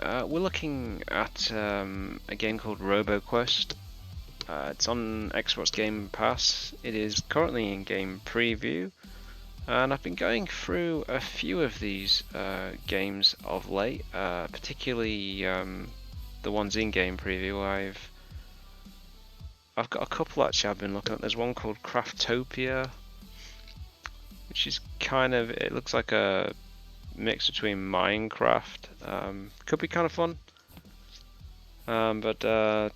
we're looking at a game called RoboQuest. It's on Xbox Game Pass. It is currently in game preview, and I've been going through a few of these games of late, particularly the ones in game preview. I've got a couple actually I've been looking at. There's one called Craftopia, which is it looks like a mix between Minecraft. Could be kind of fun. But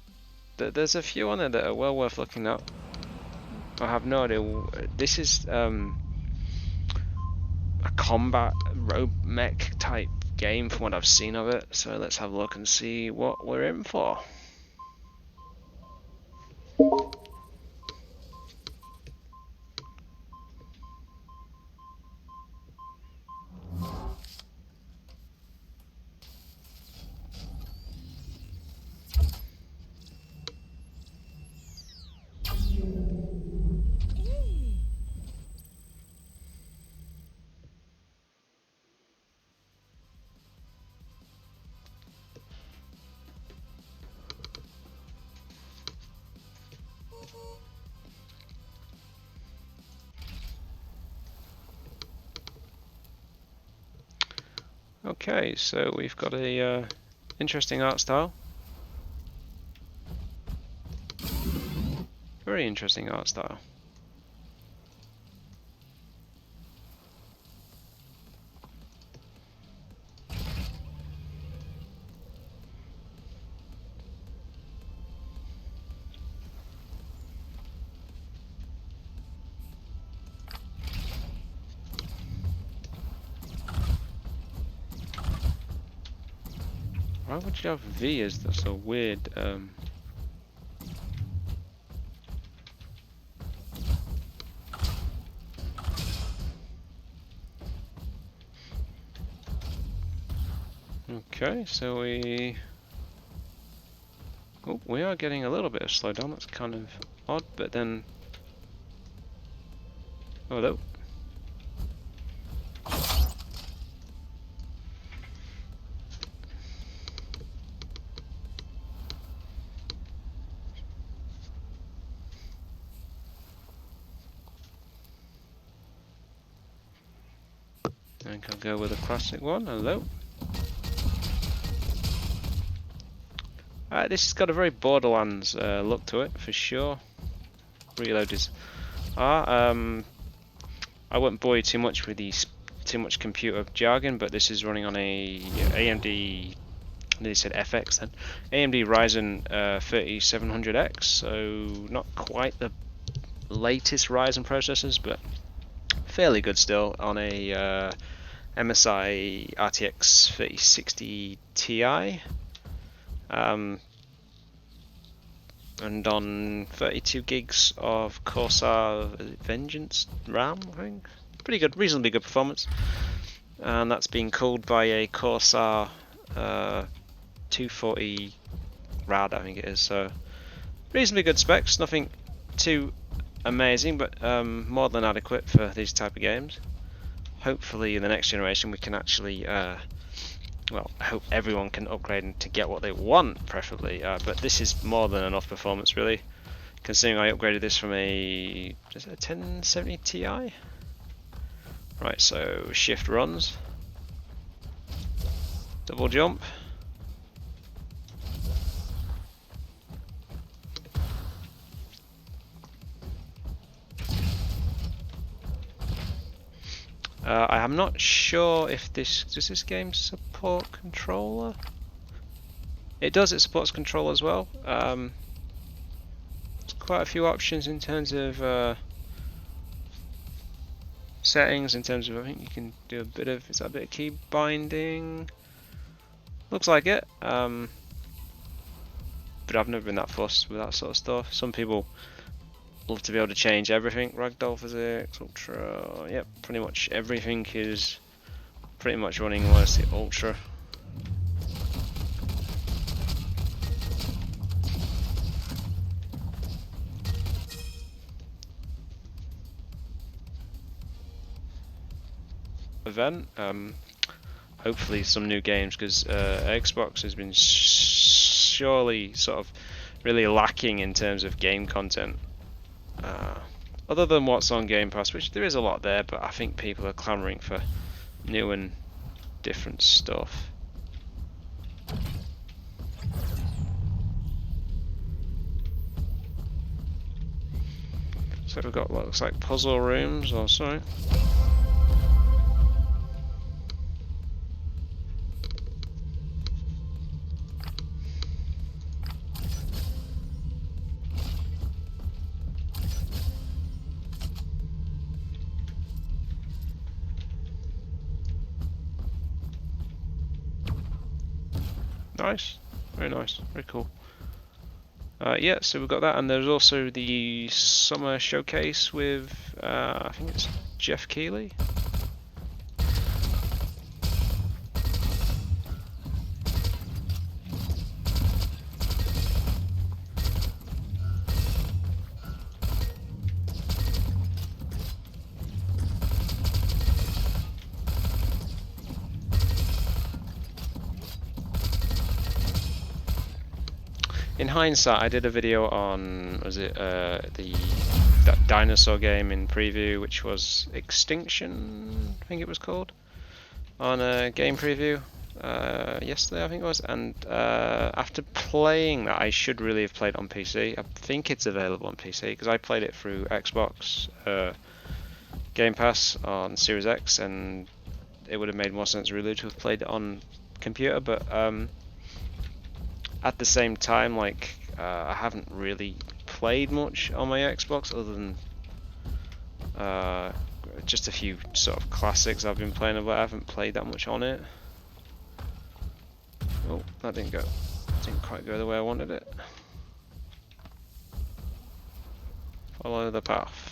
there's a few on there that are well worth looking at. I have no idea. This is a combat mech type game from what I've seen of it. So let's have a look and see what we're in for. Okay, so we've got a interesting art style. Very interesting art style. Why would you have V as that's so weird? Okay, so we are getting a little bit of slowdown. That's kind of odd, but then hello. I think I'll go with a classic one. Hello. This has got a very Borderlands look to it, for sure. Reload is... I won't bore you too much with too much computer jargon, but this is running on a AMD... They said FX then. AMD Ryzen 3700X, so not quite the latest Ryzen processors, but fairly good still on a MSI RTX 3060 Ti. And on 32 gigs of Corsair Vengeance RAM, I think. Pretty good, reasonably good performance. And that's being cooled by a Corsair 240 RAD, I think it is. So reasonably good specs, nothing too amazing, but more than adequate for these type of games. Hopefully in the next generation we can actually well, I hope everyone can upgrade to get what they want, preferably. But this is more than enough performance, really. Considering I upgraded this from a 1070 Ti. Right, so shift runs, double jump. I am not sure if does this game support controller? It does, it supports controller as well. There's quite a few options in terms of settings, in terms of, I think you can do a bit of, is that a bit of key binding? Looks like it. But I've never been that fussed with that sort of stuff. Some people love to be able to change everything. Ragdoll physics, ultra, yep, pretty much everything is pretty much running unless the ultra. Event, hopefully some new games, because Xbox has been surely sort of really lacking in terms of game content. Other than what's on Game Pass, which there is a lot there, but I think people are clamoring for new and different stuff. So we've got what looks like puzzle rooms or something. Nice, very nice, very cool. Yeah, so we've got that, and there's also the summer showcase with, I think it's Jeff Keighley. In hindsight, I did a video on, was it that dinosaur game in preview, which was Extinction, I think it was called, on a game preview yesterday, I think it was. And after playing that, I should really have played it on PC. I think it's available on PC because I played it through Xbox Game Pass on Series X, and it would have made more sense really to have played it on computer, but at the same time, like, I haven't really played much on my Xbox other than just a few sort of classics I've been playing, but I haven't played that much on it. Oh, that didn't quite go the way I wanted it. Follow the path.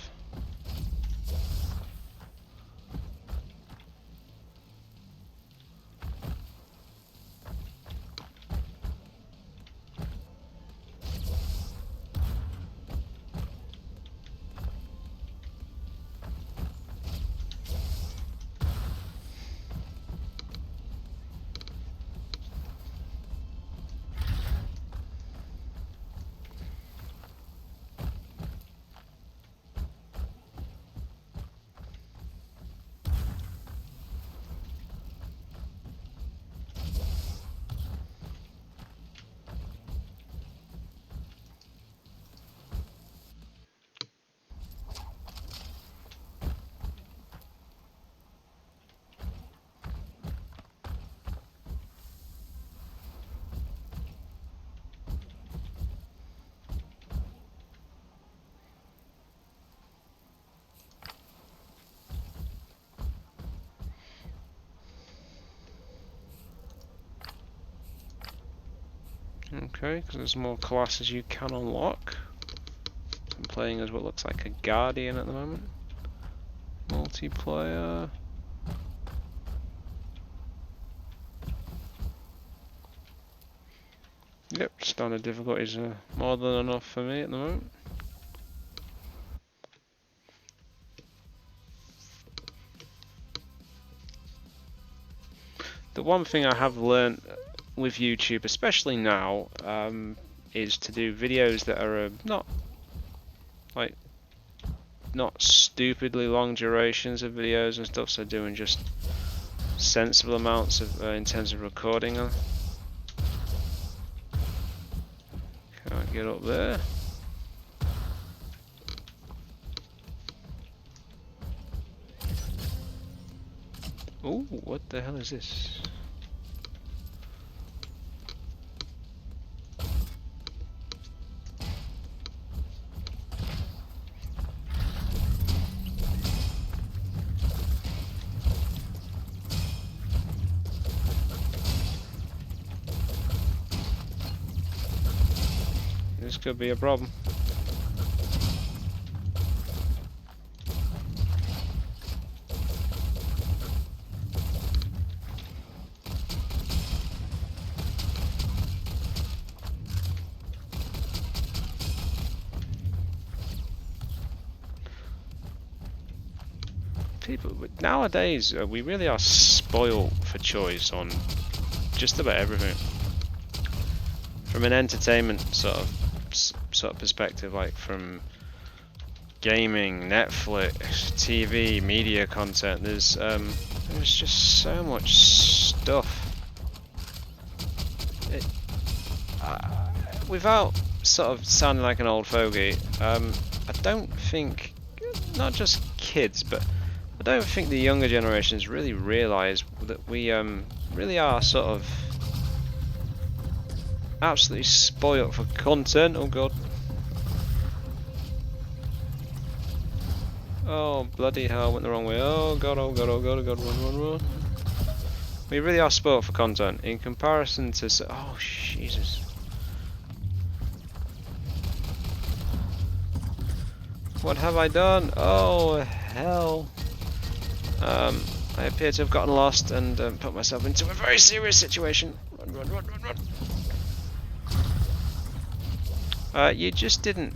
Okay, because there's more classes you can unlock. I'm playing as what looks like a Guardian at the moment. Multiplayer. Yep, standard difficulties are more than enough for me at the moment. The one thing I have learned with YouTube, especially now, is to do videos that are not stupidly long durations of videos and stuff, so doing just sensible amounts of in terms of recording them. Can't get up there. Ooh, what the hell is this? This could be a problem. People nowadays, we really are spoiled for choice on just about everything. From an entertainment sort of perspective, like from gaming, Netflix, TV, media content, there's just so much stuff. Without sort of sounding like an old fogey, I don't think, not just kids, but I don't think the younger generations really realise that we really are sort of absolutely spoiled for content. Oh god. Oh bloody hell, went the wrong way. Oh god, oh god, oh god, oh god, run. We really are spoiled for content in comparison to... Oh Jesus. What have I done? Oh hell. I appear to have gotten lost and put myself into a very serious situation. Run. You just didn't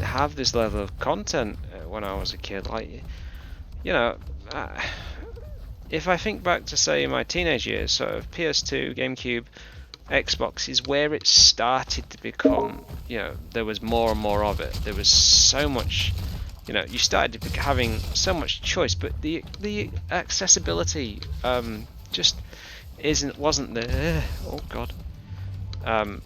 have this level of content when I was a kid. Like, you know, if I think back to, say, my teenage years, sort of PS2, GameCube, Xbox is where it started to become, you know, there was more and more of it. There was so much, you know, you started to having so much choice, but the accessibility just wasn't there. Oh god.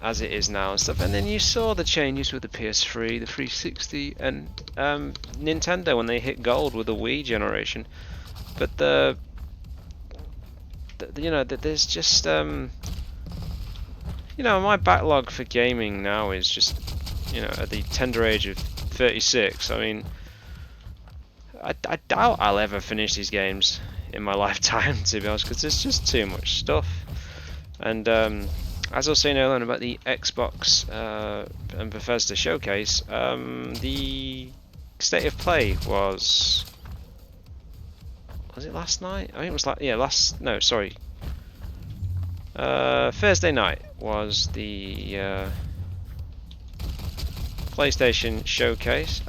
As it is now and stuff. And then you saw the changes with the PS3, the 360, and Nintendo when they hit gold with the Wii generation. But you know, there's just you know, my backlog for gaming now is just, you know, at the tender age of 36. I mean, I doubt I'll ever finish these games in my lifetime, to be honest, because there's just too much stuff. And as I was saying earlier about the Xbox and Bethesda showcase, the state of play was it last night? I think it was like, yeah, Thursday night was the PlayStation showcase.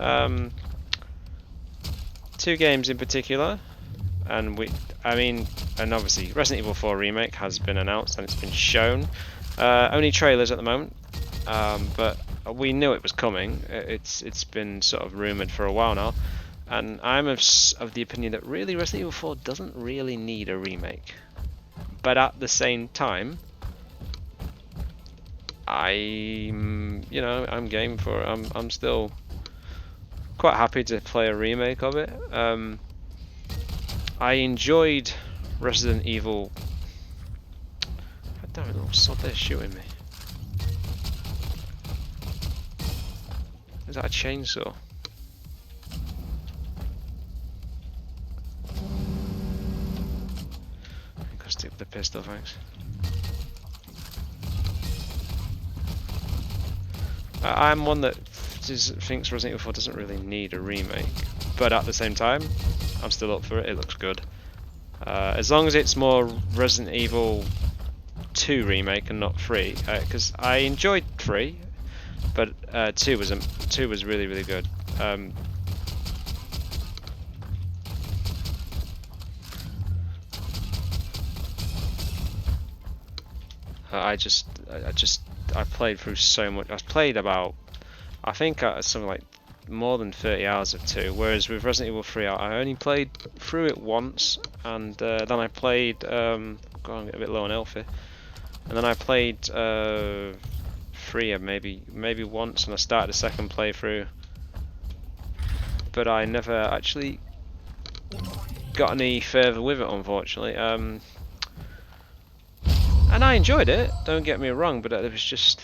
2 games in particular, and obviously Resident Evil 4 Remake has been announced and it's been shown. Only trailers at the moment, but we knew it was coming. It's been sort of rumoured for a while now, and I'm of the opinion that really Resident Evil 4 doesn't really need a remake. But at the same time, I'm game for it. I'm still quite happy to play a remake of it. I enjoyed Resident Evil. Damn it, little sod there shooting me. Is that a chainsaw? I'm gonna stick with the pistol, thanks. I'm one that thinks Resident Evil 4 doesn't really need a remake, but at the same time, I'm still up for it. It looks good. As long as it's more Resident Evil 2 remake and not 3, because I enjoyed 3, but 2 was really, really good. I played through so much. I played about, I think something like more than 30 hours of 2, whereas with Resident Evil 3 I only played through it once, and then I played, I'm getting a bit low on health here, and then I played 3 maybe once, and I started a second playthrough, but I never actually got any further with it, unfortunately. And I enjoyed it, don't get me wrong, but it was just,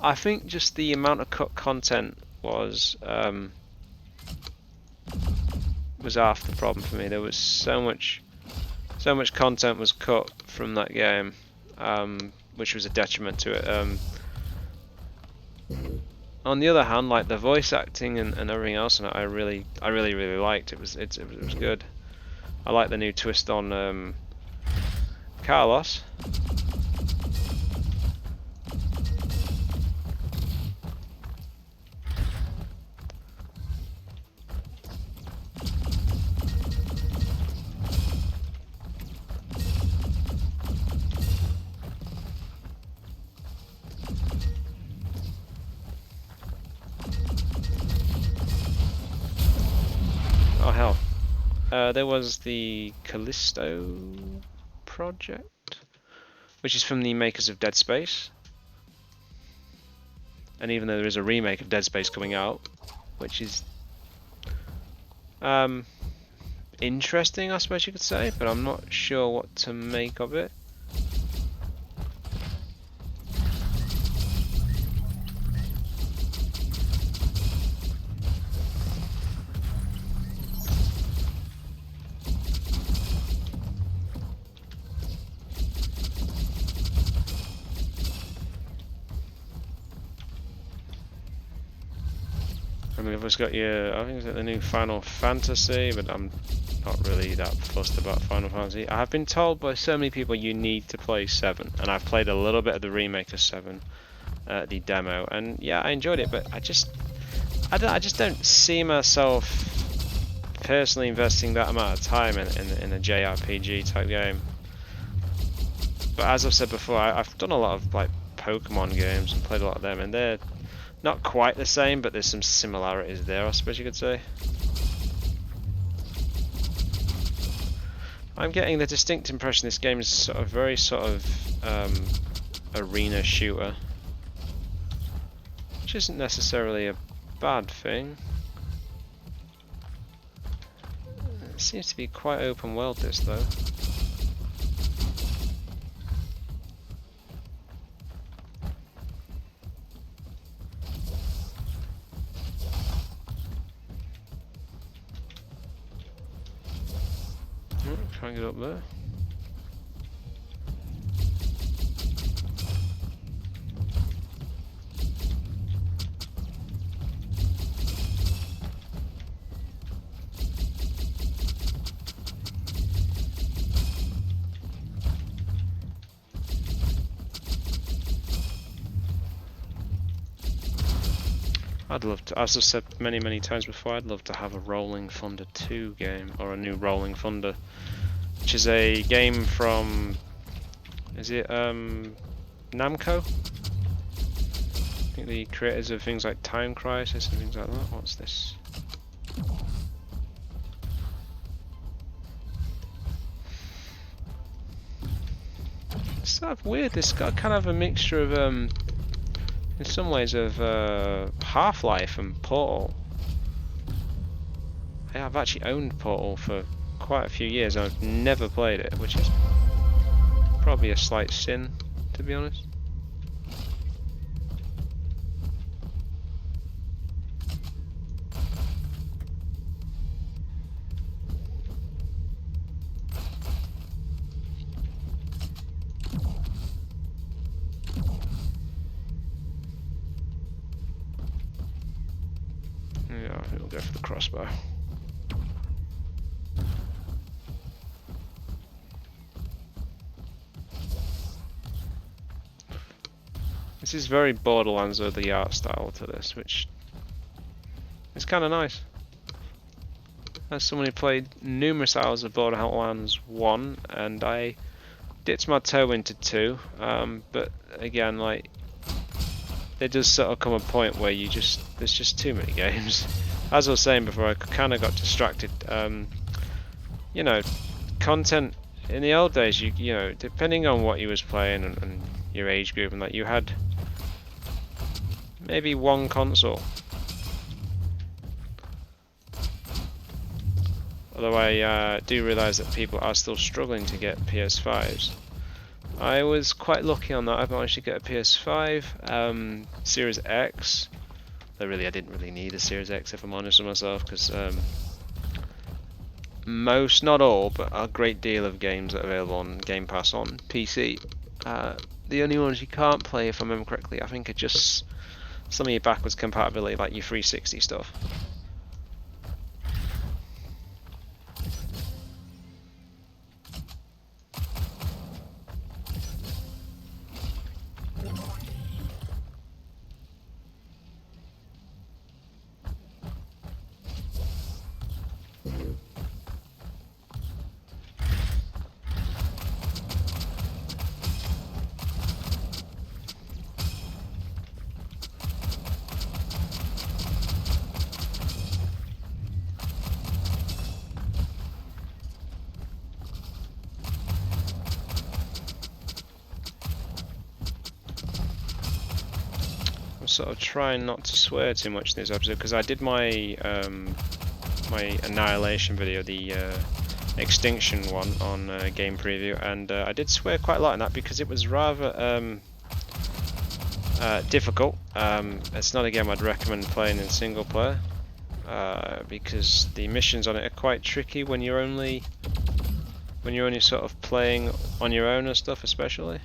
I think just the amount of cut content was half the problem for me. There was so much content was cut from that game, which was a detriment to it. On the other hand, like the voice acting and everything else, and I really liked it. It was good. I like the new twist on Carlos. There was the Callisto project, which is from the makers of Dead Space. And even though there is a remake of Dead Space coming out, which is interesting, I suppose you could say, but I'm not sure what to make of it. I mean, I've got your, I think it's the new Final Fantasy, but I'm not really that fussed about Final Fantasy. I have been told by so many people you need to play 7, and I've played a little bit of the remake of 7, the demo, and yeah, I enjoyed it, but I just don't see myself personally investing that amount of time in a JRPG type game. But as I've said before, I've done a lot of like Pokemon games and played a lot of them, and they're not quite the same, but there's some similarities there, I suppose you could say. I'm getting the distinct impression this game is sort of very sort of arena shooter, which isn't necessarily a bad thing. It seems to be quite open world, this though. Try and get up there. I'd love to, as I've said many times before, I'd love to have a Rolling Thunder 2 game, or a new Rolling Thunder, which is a game from, is it Namco? I think the creators of things like Time Crisis and things like that. What's this? It's sort of weird, this got kind of a mixture of in some ways of Half-Life and Portal. Yeah, I've actually owned Portal for quite a few years and I've never played it, which is probably a slight sin, to be honest. Yeah, I think we'll go for the crossbow. This is very Borderlands with the art style to this, which is kind of nice. As someone who played numerous hours of Borderlands 1, and I dipped my toe into 2, but again, like, there does sort of come a point where there's just too many games. As I was saying before, I kind of got distracted. You know, content in the old days, you know, depending on what you was playing and your age group and that, you had maybe one console. Although I do realise that people are still struggling to get PS5s. I was quite lucky on that. I've managed to get a PS5, Series X. Though really, I didn't really need a Series X if I'm honest with myself, because most, not all, but a great deal of games that are available on Game Pass on PC. The only ones you can't play, if I remember correctly, I think are just some of your backwards compatibility, like your 360 stuff. sort of trying not to swear too much in this episode because I did my my annihilation video, the extinction one on game preview, and I did swear quite a lot in that because it was rather difficult. It's not a game I'd recommend playing in single player because the missions on it are quite tricky when you're only sort of playing on your own and stuff, especially.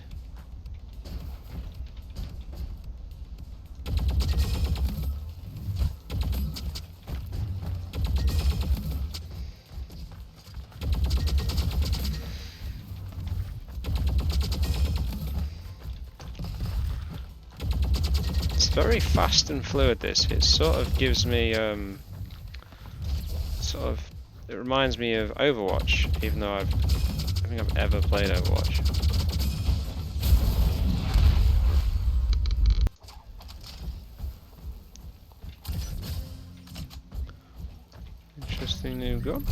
It's very fast and fluid. This it sort of gives me it reminds me of Overwatch, even though I don't think I've ever played Overwatch. Interesting new gun.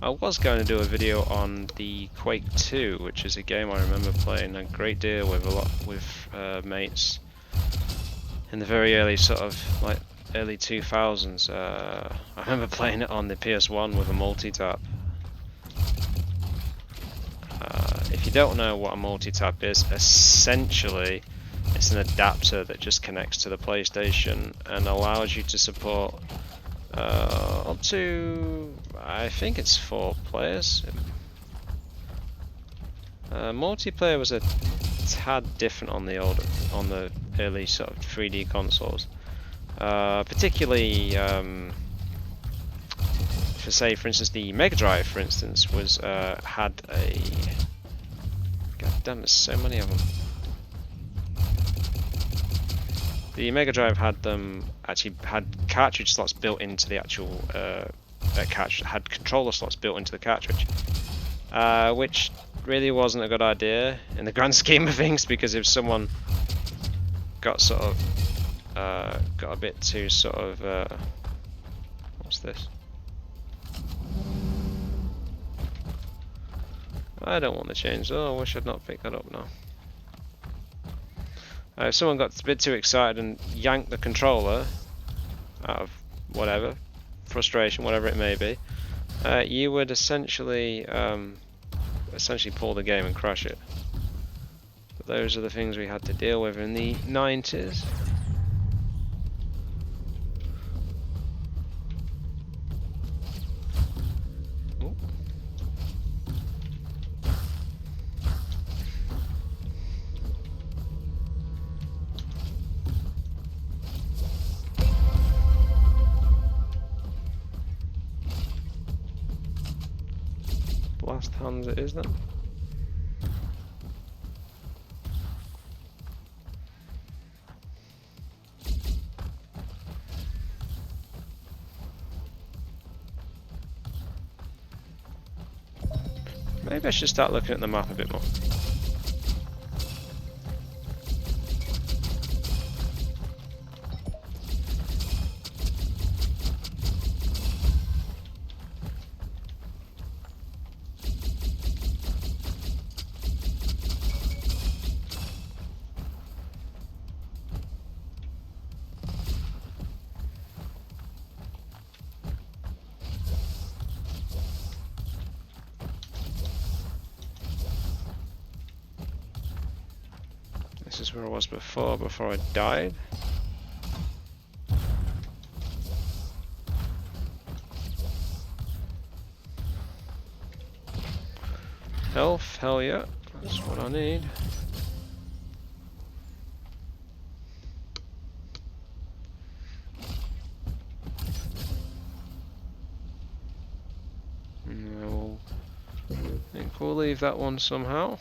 I was going to do a video on the Quake 2, which is a game I remember playing a great deal with mates in the very early sort of like early 2000s. I remember playing it on the PS1 with a multi-tap. If you don't know what a multi-tap is, essentially it's an adapter that just connects to the PlayStation and allows you to support up to, I think it's 4 players. Multiplayer was a tad different on the early sort of 3D consoles. Particularly, for instance, the Mega Drive, for instance, was had a. God damn, there's so many of them. The Mega Drive had cartridge slots built into the actual had controller slots built into the cartridge, which really wasn't a good idea in the grand scheme of things, because if someone got sort of got a bit too sort of what's this? I don't want to change. Oh, I wish I'd not picked that up now. If someone got a bit too excited and yanked the controller out of whatever, frustration, whatever it may be, you would essentially pull the game and crash it. But those are the things we had to deal with in the 90s. Blast hands it is then. Maybe I should start looking at the map a bit more. This is where I was before I died. Health, hell yeah, that's what I need. No, I think we'll leave that one somehow.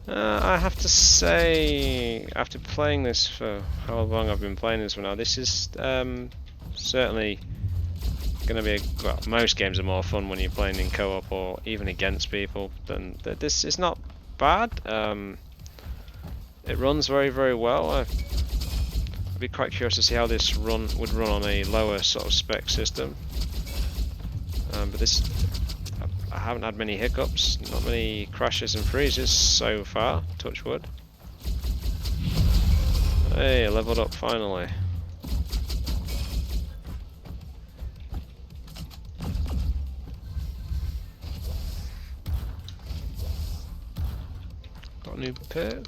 I have to say, after playing this for how long I've been playing this for now, this is certainly going to be well, most games are more fun when you're playing in co-op or even against people. Than this is not bad. It runs very, very well. I'd be quite curious to see how this would run on a lower sort of spec system. But this, I haven't had many hiccups, not many crashes and freezes so far, touch wood. Hey, I leveled up finally. Got a new perk.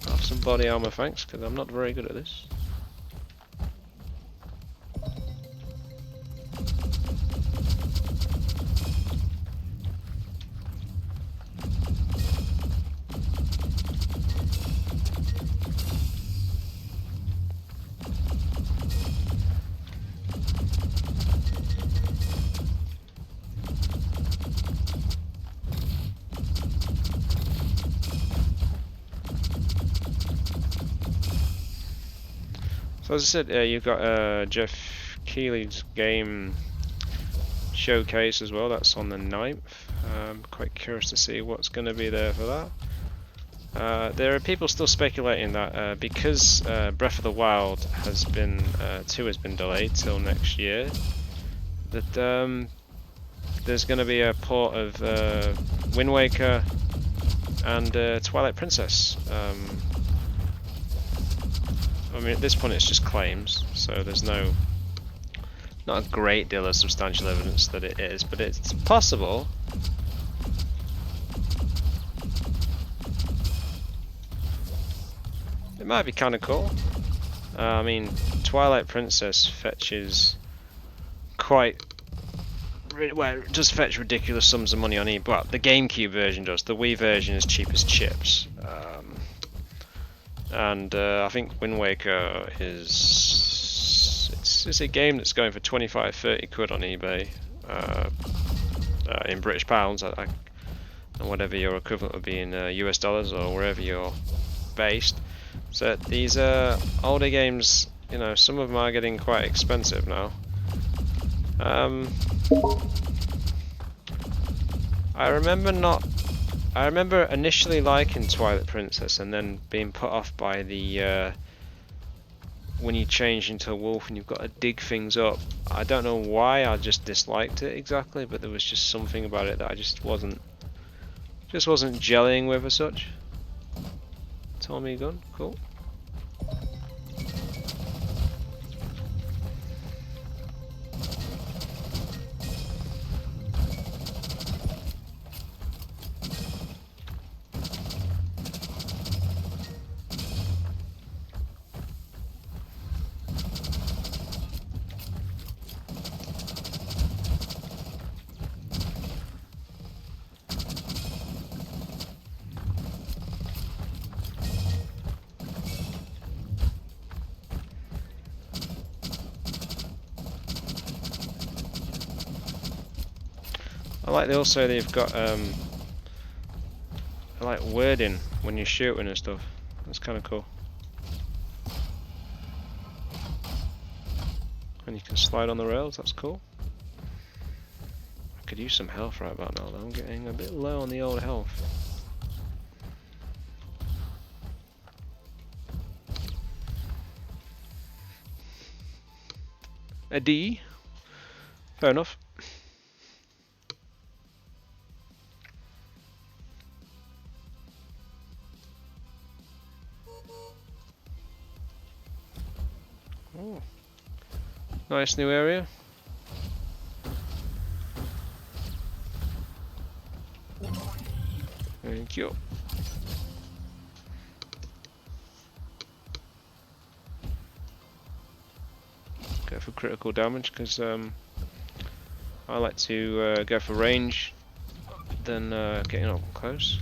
Have some body armor, thanks, because I'm not very good at this. So as I said, you've got Jeff Keighley's game showcase as well. That's on the 9th. I'm quite curious to see what's going to be there for that. There are people still speculating that because Breath of the Wild has been 2 has been delayed till next year, that there's going to be a port of Wind Waker and Twilight Princess. I mean, at this point it's just claims, so there's not a great deal of substantial evidence that it is, but it's possible. It might be kind of cool. I mean, Twilight Princess fetches quite... well, it does fetch ridiculous sums of money on eBay. Well, the GameCube version does. The Wii version is cheap as chips. And I think Wind Waker is... It's a game that's going for 25-30 quid on eBay. In British pounds, and whatever your equivalent would be in US dollars or wherever you're based. So these older games, you know, some of them are getting quite expensive now. I remember initially liking Twilight Princess and then being put off by the when you change into a wolf and you've got to dig things up. I don't know why, I just disliked it exactly, but there was just something about it that I just wasn't gelling with as such. Tommy gun, cool. I like they've got like wording when you're shooting and stuff. That's kind of cool. And you can slide on the rails, that's cool. I could use some health right about now though, I'm getting a bit low on the old health. A D? Fair enough. Oh. Nice new area. Thank you. Go for critical damage because I like to go for range than getting up close.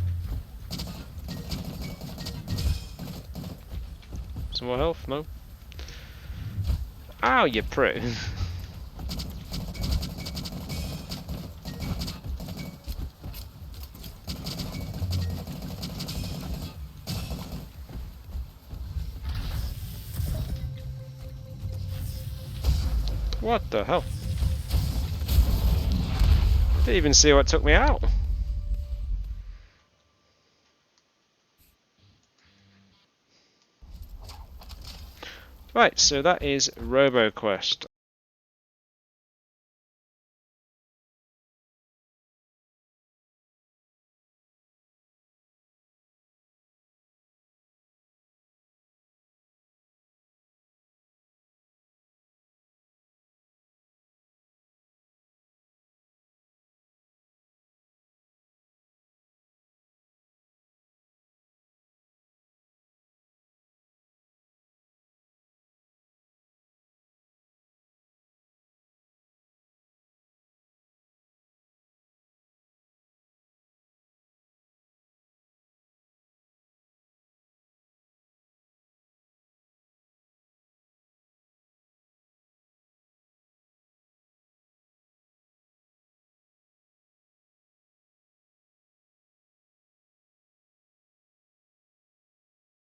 Some more health? No? Ow, you prick! What the hell? Didn't even see what took me out. Right, so that is RoboQuest.